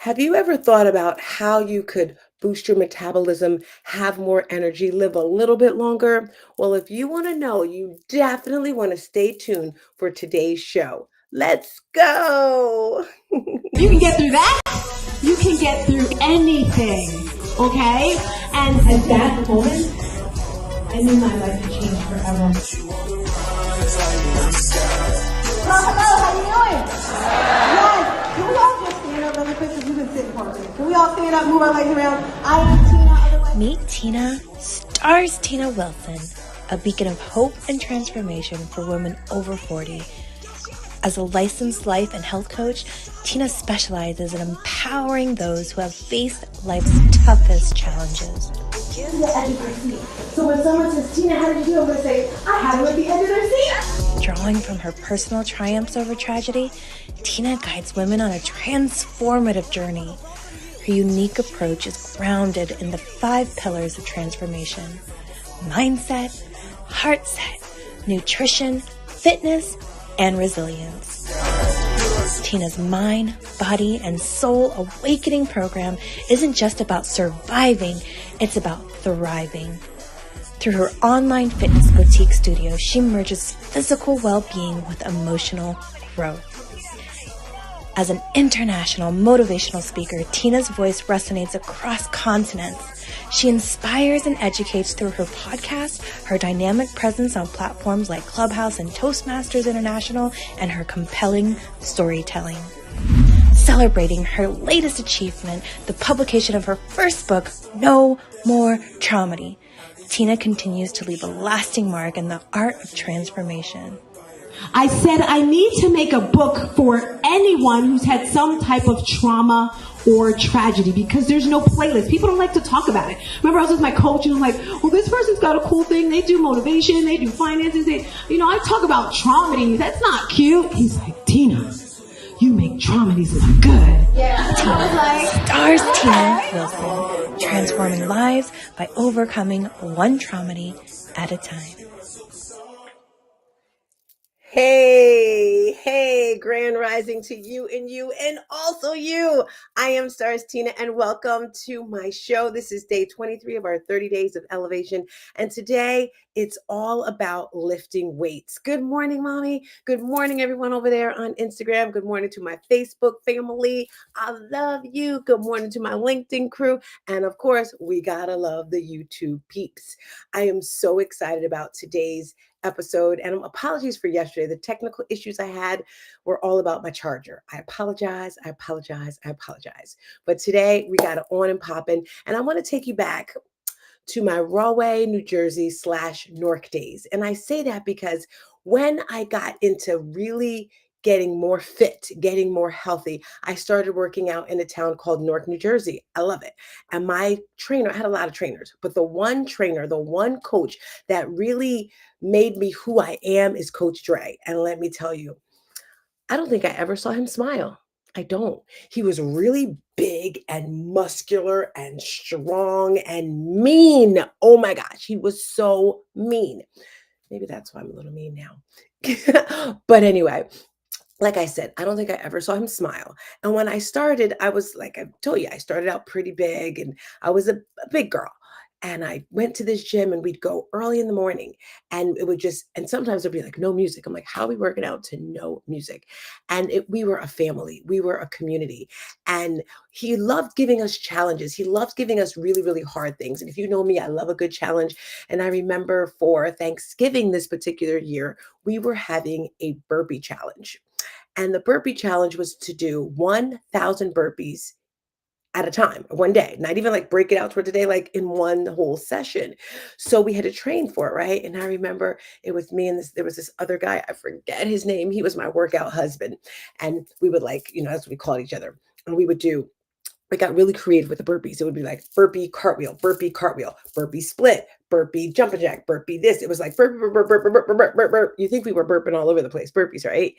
Have you ever thought about how you could boost your metabolism, have more energy, live a little bit longer? Well, if you want to know, you definitely want to stay tuned for today's show. Let's go. You can get through that. You can get through anything. Okay? And at that moment, I knew my life had changed forever. Hello, how you doing? Yes. Can we all just stand up really quick because we've been sitting for a minute? Can we all stand up, move our legs around? I am Tina, otherwise. Meet Tina, StarzTina Wilson, a beacon of hope and transformation for women over 40. As a licensed life and health coach, Tina specializes in empowering those who have faced life's toughest challenges. The edge of their seat. So when someone says, Tina, how did you feel? I'm going to say, I had it at the edge of their seat. Drawing from her personal triumphs over tragedy, Tina guides women on a transformative journey. Her unique approach is grounded in the 5 pillars of transformation: mindset, heart set, nutrition, fitness, and resilience. Tina's mind, body, and soul awakening program isn't just about surviving, it's about thriving. Through her online fitness boutique studio, she merges physical well-being with emotional growth. As an international motivational speaker, Tina's voice resonates across continents. She inspires and educates through her podcast, her dynamic presence on platforms like Clubhouse and Toastmasters International, and her compelling storytelling. Celebrating her latest achievement, the publication of her first book, No More Traumedy, Tina continues to leave a lasting mark in the art of transformation. I said I need to make a book for anyone who's had some type of trauma or tragedy, because there's no playlist. People don't like to talk about it. Remember, I was with my coach and I'm like, well, this person's got a cool thing. They do motivation. They do finances. I talk about traumedy. That's not cute. He's like, Tina, you make traumedies look good. Yeah. StarzTina Wilson, transforming lives by overcoming one traumedy at a time. Hey, grand rising to you and also you. I am StarzTina and welcome to my show. This is day 23 of our 30 days of elevation. And today it's all about lifting weights. Good morning, mommy. Good morning, everyone over there on Instagram. Good morning to my Facebook family. I love you. Good morning to my LinkedIn crew. And of course, we gotta love the YouTube peeps. I am so excited about today's episode, and apologies for yesterday. The technical issues I had were all about my charger. I apologize. But today we got it on and popping, and I want to take you back to my Rahway, New Jersey / Newark days. And I say that because when I got into really getting more fit, getting more healthy, I started working out in a town called Newark, New Jersey. I love it. And my trainer, I had a lot of trainers, but the one trainer, the one coach that really made me who I am is Coach Dre. And let me tell you, I don't think I ever saw him smile. I don't. He was really big and muscular and strong and mean. Oh my gosh, he was so mean. Maybe that's why I'm a little mean now. But anyway, like I said, I don't think I ever saw him smile. And when I started, I was like, I told you, I started out pretty big and I was a big girl. And I went to this gym and we'd go early in the morning and it would and sometimes it'd be like no music. I'm like, how are we working out to no music? And we were a family, we were a community. And he loved giving us challenges. He loved giving us really, really hard things. And if you know me, I love a good challenge. And I remember for Thanksgiving this particular year, we were having a burpee challenge. And the burpee challenge was to do 1,000 burpees at a time, one day, not even like break it out for today, like in one whole session. So we had to train for it, right? And I remember it was me and there was this other guy, I forget his name. He was my workout husband. And we would that's what we called each other. And we got really creative with the burpees. It would be like burpee cartwheel, burpee split, burpee jumping jack, burpee this. It was like burp, burp, burp, burp, burp, burp, burp, burp, burp. You think we were burping all over the place, burpees, right?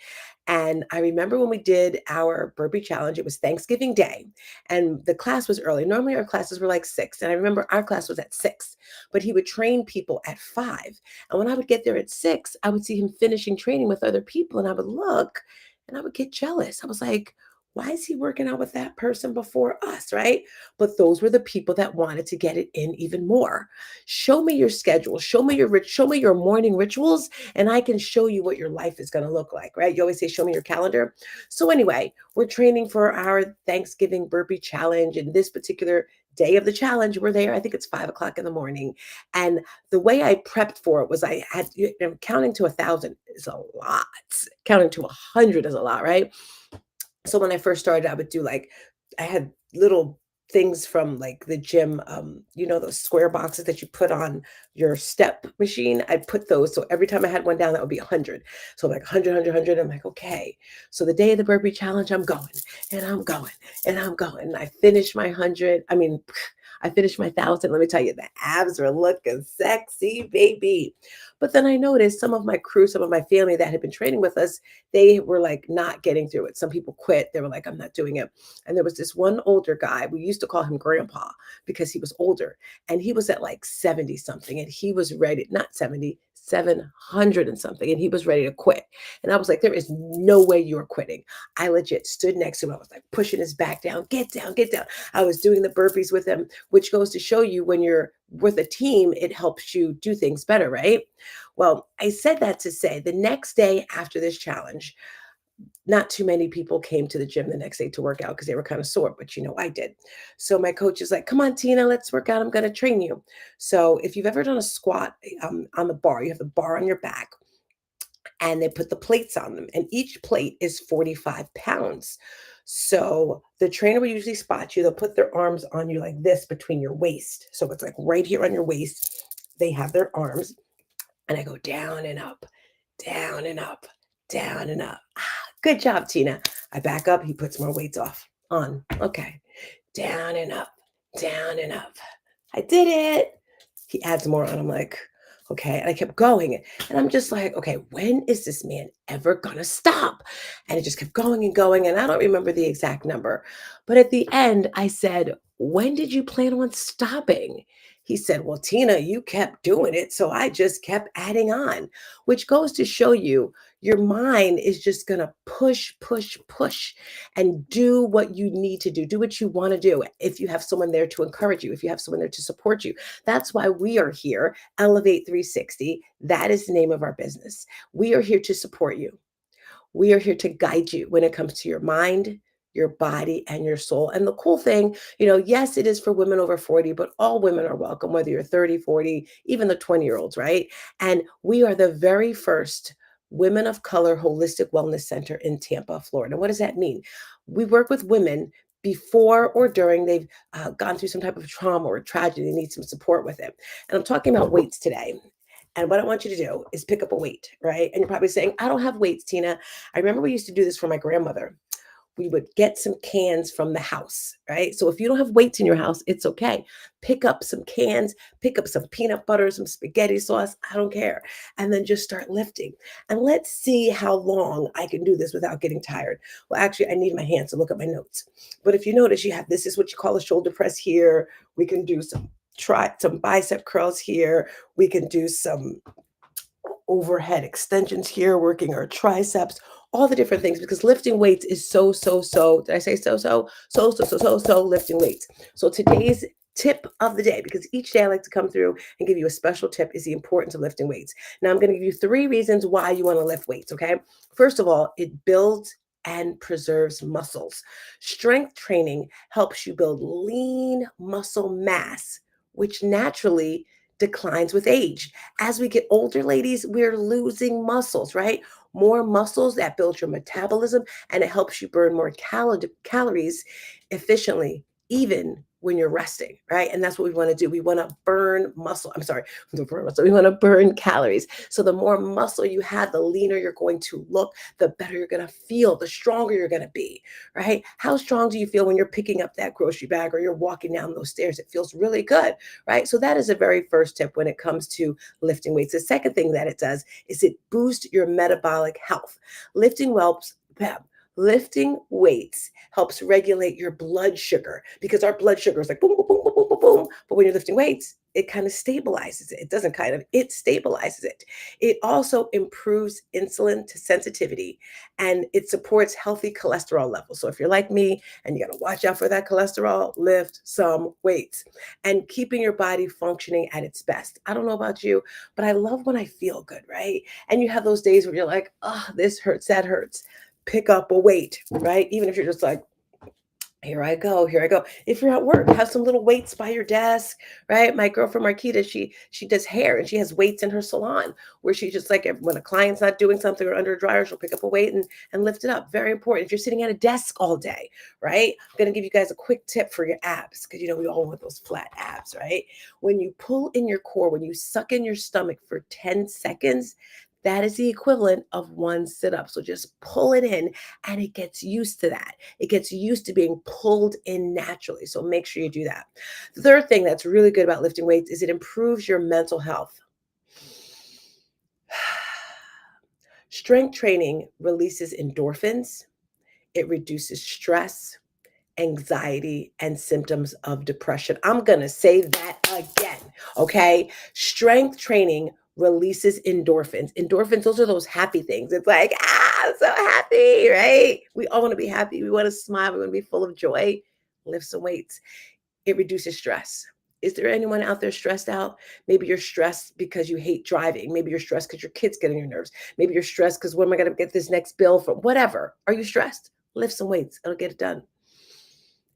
And I remember when we did our burpee challenge, it was Thanksgiving Day and the class was early. Normally our classes were like 6. And I remember our class was at 6, but he would train people at 5. And when I would get there at 6, I would see him finishing training with other people and I would look and I would get jealous. I was like, Why is he working out with that person before us, right? But those were the people that wanted to get it in even more. Show me your schedule, show me your morning rituals, and I can show you what your life is going to look like, right? You always say, show me your calendar. So anyway, we're training for our Thanksgiving burpee challenge, and this particular day of the challenge, we're there. I think it's 5 o'clock in the morning, and the way I prepped for it was I had, counting to 1,000 is a lot. Counting to 100 is a lot, right? So when I first started, I would do like, I had little things from like the gym, those square boxes that you put on your step machine. I'd put those. So every time I had one down, that would be 100. So like 100, 100, 100. I'm like, okay. So the day of the burpee challenge, I'm going and I'm going and I'm going. And I finished my 100. I mean, I finished my 1,000. Let me tell you, the abs were looking sexy, baby. But then I noticed some of my crew, some of my family that had been training with us, they were like not getting through it. Some people quit. They were like, I'm not doing it. And there was this one older guy. We used to call him grandpa because he was older, and he was at like 70 something, and he was ready, not 70, 700 and something, and he was ready to quit. And I was like, there is no way you're quitting. I legit stood next to him. I was like pushing his back down, get down, get down. I was doing the burpees with him, which goes to show you when you're with a team, it helps you do things better, right? Well, I said that to say the next day after this challenge, not too many people came to the gym the next day to work out because they were kind of sore, but I did. So my coach is like, come on, Tina, let's work out. I'm going to train you. So if you've ever done a squat on the bar, you have the bar on your back and they put the plates on them, and each plate is 45 pounds. So the trainer will usually spot you. They'll put their arms on you like this between your waist. So it's like right here on your waist. They have their arms, and I go down and up, down and up, down and up. Good job, Tina. I back up. He puts more weights on. Okay. Down and up, down and up. I did it. He adds more on. I'm like, okay. And I kept going. And I'm just like, okay, when is this man ever going to stop? And it just kept going and going. And I don't remember the exact number. But at the end, I said, when did you plan on stopping? He said, well, Tina, you kept doing it. So I just kept adding on, which goes to show you your mind is just going to push, push, push and do what you need to do what you want to do. If you have someone there to encourage you, if you have someone there to support you, that's why we are here. Elevate 360. That is the name of our business. We are here to support you. We are here to guide you when it comes to your mind, your body, and your soul. And the cool thing, yes, it is for women over 40, but all women are welcome, whether you're 30, 40, even the 20-year-olds, right? And we are the very first Women of Color Holistic Wellness Center in Tampa, Florida. What does that mean? We work with women before or during they've gone through some type of trauma or tragedy. They need some support with it. And I'm talking about weights today. And what I want you to do is pick up a weight, right? And you're probably saying, I don't have weights, Tina. I remember we used to do this for my grandmother. We would get some cans from the house, right? So if you don't have weights in your house, it's okay. Pick up some cans, pick up some peanut butter, some spaghetti sauce, I don't care. And then just start lifting. And let's see how long I can do this without getting tired. Well, actually, I need my hands to look at my notes. But if you notice, this is what you call a shoulder press here. We can do try some bicep curls here. We can do some overhead extensions here, working our triceps, all the different things, because lifting weights is so, did I say so, lifting weights. So today's tip of the day, because each day I like to come through and give you a special tip, is the importance of lifting weights. Now I'm going to give you 3 reasons why you want to lift weights, okay? First of all, it builds and preserves muscles. Strength training helps you build lean muscle mass, which naturally declines with age. As we get older, ladies, we're losing muscles, right? More muscles that build your metabolism, and it helps you burn more calories efficiently, even when you're resting, right? And that's what we want to do. We want to burn muscle. I'm sorry, we want to burn calories. So the more muscle you have, the leaner you're going to look, the better you're going to feel, the stronger you're going to be, right? How strong do you feel when you're picking up that grocery bag or you're walking down those stairs? It feels really good, right? So that is the very first tip when it comes to lifting weights. The second thing that it does is it boosts your metabolic health. Lifting weights helps regulate your blood sugar, because our blood sugar is like boom, boom, boom, boom, boom, boom, boom, boom. But when you're lifting weights, it kind of stabilizes it. It doesn't kind of, it stabilizes it. It also improves insulin to sensitivity and it supports healthy cholesterol levels. So if you're like me and you got to watch out for that cholesterol, lift some weights and keeping your body functioning at its best. I don't know about you, but I love when I feel good, right? And you have those days where you're like, oh, this hurts, that hurts. Pick up a weight, right? Even if you're just like, here I go, here I go. If you're at work, have some little weights by your desk, right? My girlfriend Marquita, she does hair and she has weights in her salon where she just like when a client's not doing something or under a dryer, she'll pick up a weight and lift it up. Very important. If you're sitting at a desk all day, right? I'm gonna give you guys a quick tip for your abs because we all want those flat abs, right? When you pull in your core, when you suck in your stomach for 10 seconds, that is the equivalent of one sit up. So just pull it in and it gets used to that. It gets used to being pulled in naturally. So make sure you do that. The third thing that's really good about lifting weights is it improves your mental health. Strength training releases endorphins, it reduces stress, anxiety, and symptoms of depression. I'm going to say that again, okay? Strength training releases endorphins. Endorphins, those are those happy things. It's like, I'm so happy, right? We all want to be happy. We want to smile. We want to be full of joy. Lift some weights. It reduces stress. Is there anyone out there stressed out? Maybe you're stressed because you hate driving. Maybe you're stressed because your kids get on your nerves. Maybe you're stressed because when am I going to get this next bill from? Whatever. Are you stressed? Lift some weights. It'll get it done.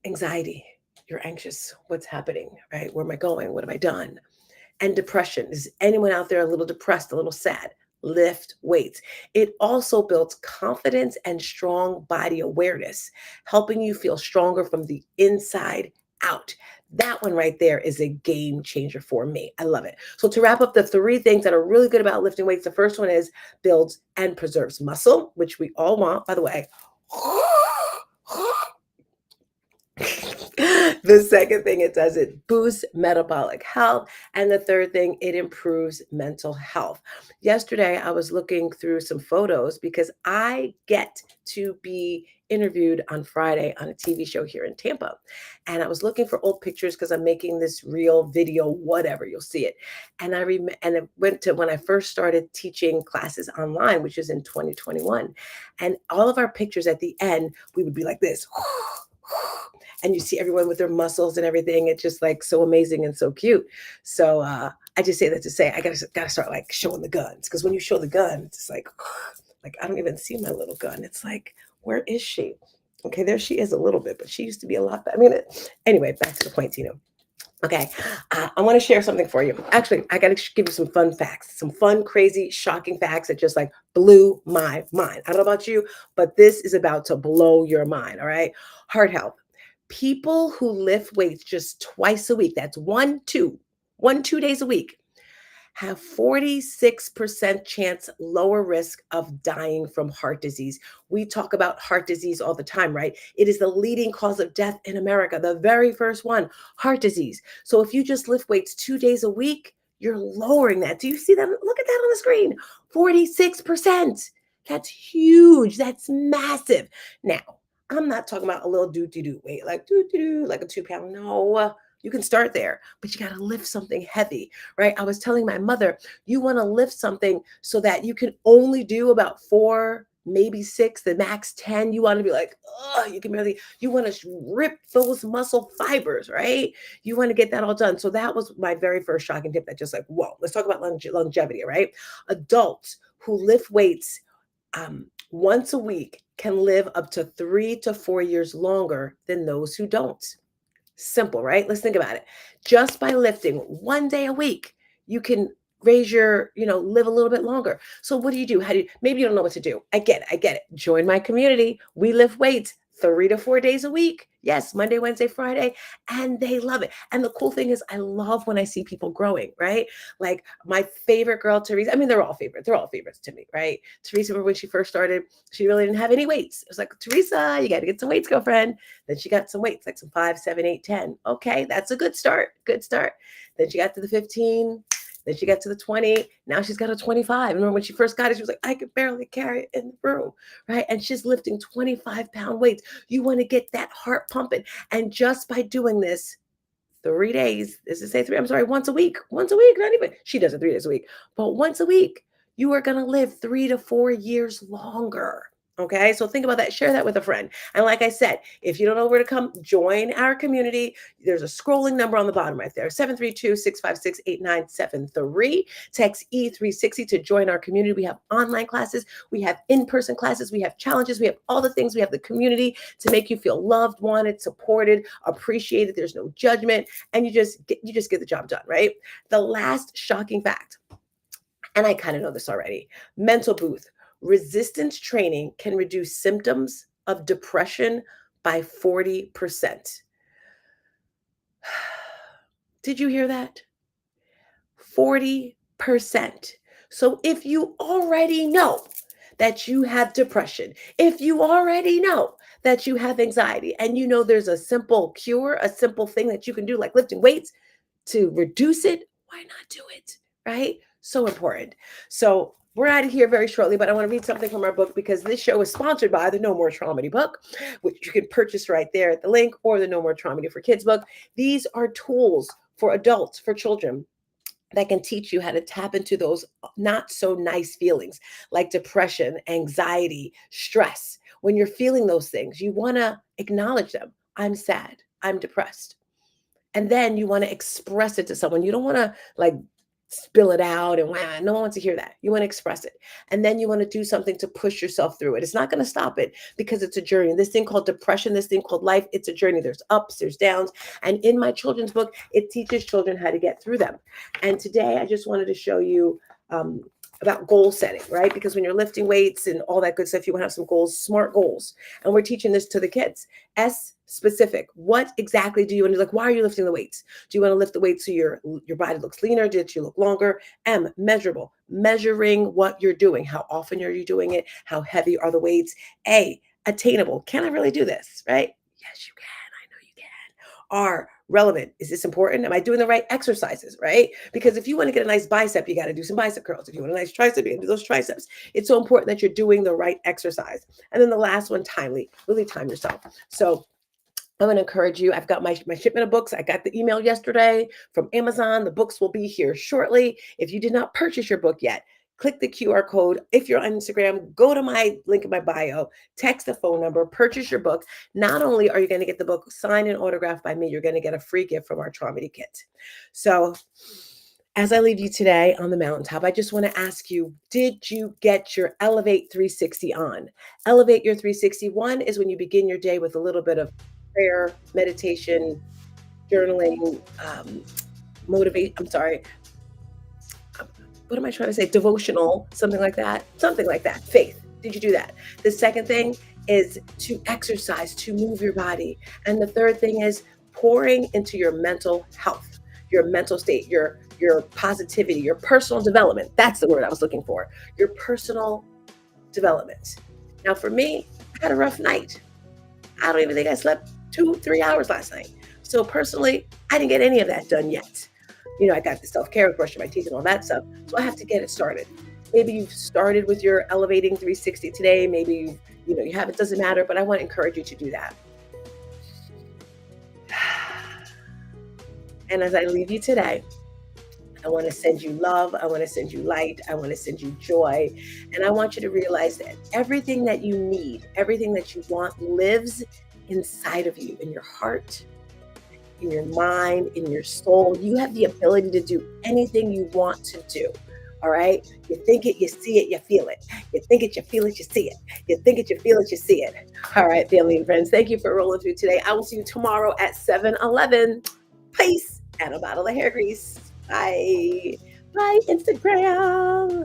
Anxiety, you're anxious. What's happening, right? Where am I going? What have I done? And depression. Is anyone out there a little depressed, a little sad? Lift weights. It also builds confidence and strong body awareness, helping you feel stronger from the inside out. That one right there is a game changer for me. I love it. So to wrap up the three things that are really good about lifting weights, the first one is builds and preserves muscle, which we all want, by the way. The second thing it does, it boosts metabolic health. And the third thing, it improves mental health. Yesterday, I was looking through some photos because I get to be interviewed on Friday on a TV show here in Tampa. And I was looking for old pictures because I'm making this real video, whatever, you'll see it. And and it went to when I first started teaching classes online, which is in 2021. And all of our pictures at the end, we would be like this. And you see everyone with their muscles and everything. It's just like so amazing and so cute. So I just say that to say I gotta start like showing the guns because when you show the gun, it's like I don't even see my little gun. It's like, where is she? Okay, there she is a little bit, but she used to be a lot better. I mean, anyway, back to the point, Tino. Okay, I want to share something for you. Actually, I got to give you some fun facts, some fun, crazy, shocking facts that just like blew my mind. I don't know about you, but this is about to blow your mind. All right, heart health. People who lift weights just twice a week, that's 2 days a week, have 46% chance lower risk of dying from heart disease. We talk about heart disease all the time, right? It is the leading cause of death in America, the very first one, heart disease. So if you just lift weights 2 days a week, you're lowering that. Do you see that? Look at that on the screen. 46%. That's huge. That's massive. Now, I'm not talking about a little doo-doo-doo weight, like doo-doo-doo, like a 2 pound. No, you can start there, but you got to lift something heavy, right? I was telling my mother, you want to lift something so that you can only do about 4, maybe 6, the max 10. You want to be like, oh, you want to rip those muscle fibers, right? You want to get that all done. So that was my very first shocking tip that just like, whoa, let's talk about longevity, right? Adults who lift weights once a week can live up to 3 to 4 years longer than those who don't. Simple, right? Let's think about it. Just by lifting 1 day a week, you can raise live a little bit longer. So what do you do? Maybe you don't know what to do. I get it. Join my community. We lift weights 3 to 4 days a week. Yes, Monday, Wednesday, Friday, and they love it. And the cool thing is I love when I see people growing, right? Like my favorite girl, Teresa. I mean, they're all favorites. They're all favorites to me, right? Teresa, when she first started, she really didn't have any weights. It was like, Teresa, you got to get some weights, girlfriend. Then she got some weights, like some 5, 7, 8, 10. Okay, that's a good start. Good start. Then she got to the 15. Then she got to the 20. Now she's got a 25. Remember when she first got it, she was like, I could barely carry it in the room, right? And she's lifting 25-pound weights. You want to get that heart pumping. And just by doing this, 3 days. This is say three, I'm sorry, once a week. Once a week, not even. She does it 3 days a week, but once a week, you are going to live 3 to 4 years longer. Okay, so think about that. Share that with a friend. And like I said, if you don't know where to come, join our community. There's a scrolling number on the bottom right there, 732-656-8973. Text E360 to join our community. We have online classes, we have in-person classes, we have challenges, we have all the things. We have the community to make you feel loved, wanted, supported, appreciated. There's no judgment, and you just get the job done, right? The last shocking fact, and I kind of know this already, mental booth. Resistance training can reduce symptoms of depression by 40%. Did you hear that? 40%. So if you already know that you have depression, if you already know that you have anxiety, and you know there's a simple cure, a simple thing that you can do, like lifting weights to reduce it, why not do it? Right? So important. So we're out of here very shortly, but I want to read something from our book, because this show is sponsored by the No More Traumedy book, which you can purchase right there at the link, or the No More Traumedy for Kids book. These are tools for adults, for children, that can teach you how to tap into those not so nice feelings like depression, anxiety, stress. When you're feeling those things, you want to acknowledge them. I'm sad. I'm depressed. And then you want to express it to someone. You don't want to like spill it out and wow, no one wants to hear that. You want to express it. And then you want to do something to push yourself through it. It's not going to stop it, because it's a journey. This thing called depression, this thing called life, it's a journey. There's ups, there's downs. And in my children's book, it teaches children how to get through them. And today I just wanted to show you about goal setting, right? Because when you're lifting weights and all that good stuff, you want to have some goals, smart goals. And we're teaching this to the kids. S, specific. What exactly do you want to do? Like, why are you lifting the weights? Do you want to lift the weights so your body looks leaner? Did you look longer? M, measurable. Measuring what you're doing. How often are you doing it? How heavy are the weights? A, attainable. Can I really do this? Right? Yes, you can. I know you can. R, relevant. Is this important? Am I doing the right exercises, right? Because if you want to get a nice bicep, you got to do some bicep curls. If you want a nice tricep, you got to do those triceps. It's so important that you're doing the right exercise. And then the last one, timely. Really time yourself. So I'm going to encourage you. I've got my shipment of books. I got the email yesterday from Amazon. The books will be here shortly. If you did not purchase your book yet, click the QR code. If you're on Instagram, go to my link in my bio, text the phone number, purchase your book. Not only are you going to get the book signed and autographed by me, you're going to get a free gift from our Traumedy Kit. So as I leave you today on the mountaintop, I just want to ask you, did you get your Elevate 360 on? Elevate your 361 is when you begin your day with a little bit of prayer, meditation, journaling, what am I trying to say? Devotional, something like that. Faith. Did you do that? The second thing is to exercise, to move your body. And the third thing is pouring into your mental health, your mental state, your positivity, your personal development. That's the word I was looking for. Your personal development. Now for me, I had a rough night. I don't even think I slept 2-3 hours last night. So personally, I didn't get any of that done yet. You know, I got the self-care, brushing my teeth and all that stuff. So I have to get it started. Maybe you've started with your Elevating 360 today. Maybe you haven't, doesn't matter, but I want to encourage you to do that. And as I leave you today, I want to send you love. I want to send you light. I want to send you joy. And I want you to realize that everything that you need, everything that you want lives inside of you, in your heart, in your mind, in your soul. You have the ability to do anything you want to do. All right. You think it, you see it, you feel it. You think it, you feel it, you see it. You think it, you feel it, you see it. All right, family and friends, thank you for rolling through today. I will see you tomorrow at 7-Eleven. Peace and a bottle of hair grease. Bye. Bye, Instagram.